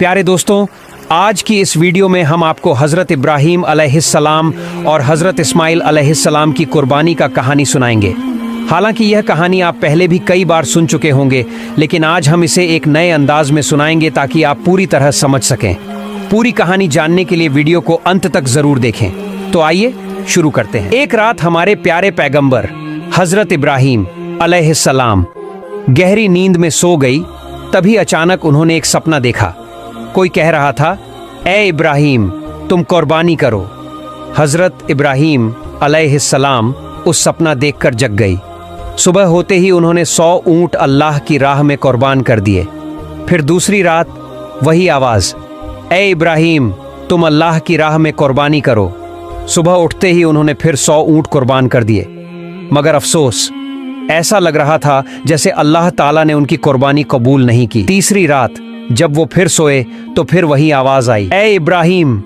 प्यारे दोस्तों, आज की इस वीडियो में हम आपको हज़रत इब्राहीम अलैहिस्सलाम और हज़रत इस्माइल अलैहिस्सलाम की कुर्बानी का कहानी सुनाएंगे। हालांकि यह कहानी आप पहले भी कई बार सुन चुके होंगे, लेकिन आज हम इसे एक नए अंदाज में सुनाएंगे ताकि आप पूरी तरह समझ सकें। पूरी कहानी जानने के लिए वीडियो को अंत तक ज़रूर देखें। तो आइए शुरू करते हैं। एक रात हमारे प्यारे पैगंबर हज़रत इब्राहीम अलैहिस्सलाम गहरी नींद में सो गई। तभी अचानक उन्होंने एक सपना देखा। कोई कह रहा था, ए इब्राहीम, तुम कुर्बानी करो। हज़रत इब्राहीम अलैहिस्सलाम उस सपना देखकर जग गई। सुबह होते ही उन्होंने 100 ऊँट अल्लाह की राह में कुर्बान कर दिए। फिर दूसरी रात वही आवाज़, ए इब्राहीम, तुम अल्लाह की राह में कुर्बानी करो। सुबह उठते ही उन्होंने फिर 100 ऊँट कुर्बान कर दिए। मगर अफसोस, ऐसा लग रहा था जैसे अल्लाह ताला ने उनकी कुर्बानी कबूल नहीं की। तीसरी रात जब वो फिर सोए तो फिर वही आवाज आई, ए इब्राहीम,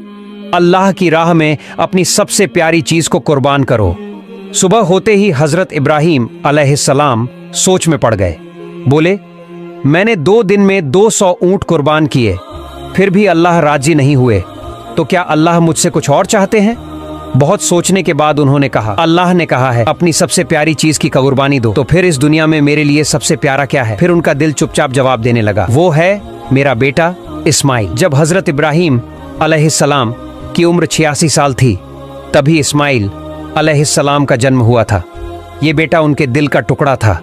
अल्लाह की राह में अपनी सबसे प्यारी चीज को कुर्बान करो। सुबह होते ही हजरत इब्राहीम अलैहिस्सलाम सोच में पड़ गए। बोले, मैंने 2 दिन में 200 ऊँट कुर्बान किए, फिर भी अल्लाह राजी नहीं हुए, तो क्या अल्लाह मुझसे कुछ और चाहते हैं? बहुत सोचने के बाद उन्होंने कहा, अल्लाह ने कहा है अपनी सबसे प्यारी चीज की कुर्बानी दो, तो फिर इस दुनिया में मेरे लिए सबसे प्यारा क्या है? फिर उनका दिल चुपचाप जवाब देने लगा, वो है मेरा बेटा इस्माइल। जब हजरत इब्राहीम अलैहिस्सलाम की उम्र 86 साल थी, तभी इस्माइल अलैहिस्सलाम का जन्म हुआ था। ये बेटा उनके दिल का टुकड़ा था,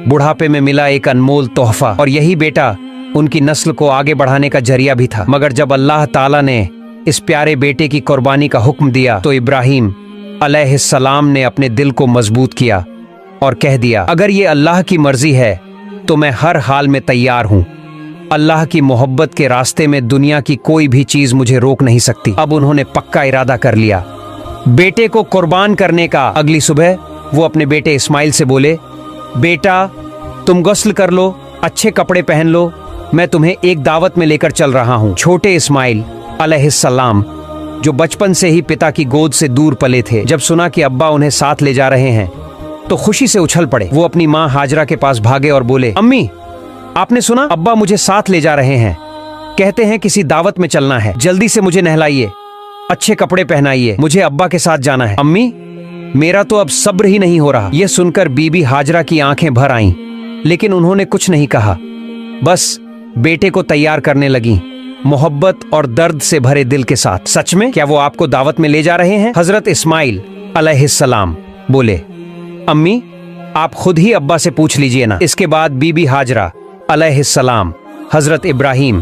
बुढ़ापे में मिला एक अनमोल तोहफा, और यही बेटा उनकी नस्ल को आगे बढ़ाने का जरिया भी था। मगर जब अल्लाह ताला ने इस प्यारे बेटे की कुर्बानी का हुक्म दिया तो इब्राहीम अलैहिस्सलाम ने अपने दिल को मजबूत किया और कह दिया, अगर ये अल्लाह की मर्जी है तो मैं हर हाल में तैयार हूँ। अल्लाह की मोहब्बत के रास्ते में दुनिया की कोई भी चीज मुझे रोक नहीं सकती। अब उन्होंने पक्का इरादा कर लिया बेटे को कुर्बान करने का। अगली सुबह वो अपने बेटे इस्माइल से बोले, बेटा, तुम गुस्ल कर लो, अच्छे कपड़े पहन लो, मैं तुम्हें एक दावत में लेकर चल रहा हूँ। छोटे इस्माइल अलैहिस्सलाम, जो बचपन से ही पिता की गोद से दूर पले थे, जब सुना कि अब्बा उन्हें साथ ले जा रहे हैं तो खुशी से उछल पड़े। वो अपनी माँ हाजरा के पास भागे और बोले, अम्मी, आपने सुना? अब्बा मुझे साथ ले जा रहे हैं, कहते हैं किसी दावत में चलना है, जल्दी से मुझे नहलाइए, अच्छे कपड़े पहनाइए, मुझे अब्बा के साथ जाना है। अम्मी, मेरा तो अब सब्र ही नहीं हो रहा। यह सुनकर बीबी हाजरा की आंखें भर आईं, लेकिन उन्होंने कुछ नहीं कहा, बस बेटे को तैयार करने लगी, मोहब्बत और दर्द से भरे दिल के साथ। सच में क्या वो आपको दावत में ले जा रहे हैं? हजरत इस्माइल अलैहिस्सलाम बोले, अम्मी, आप खुद ही अब्बा से पूछ लीजिए ना। इसके बाद बीबी हाजरा अलैहिस्सलाम हजरत इब्राहीम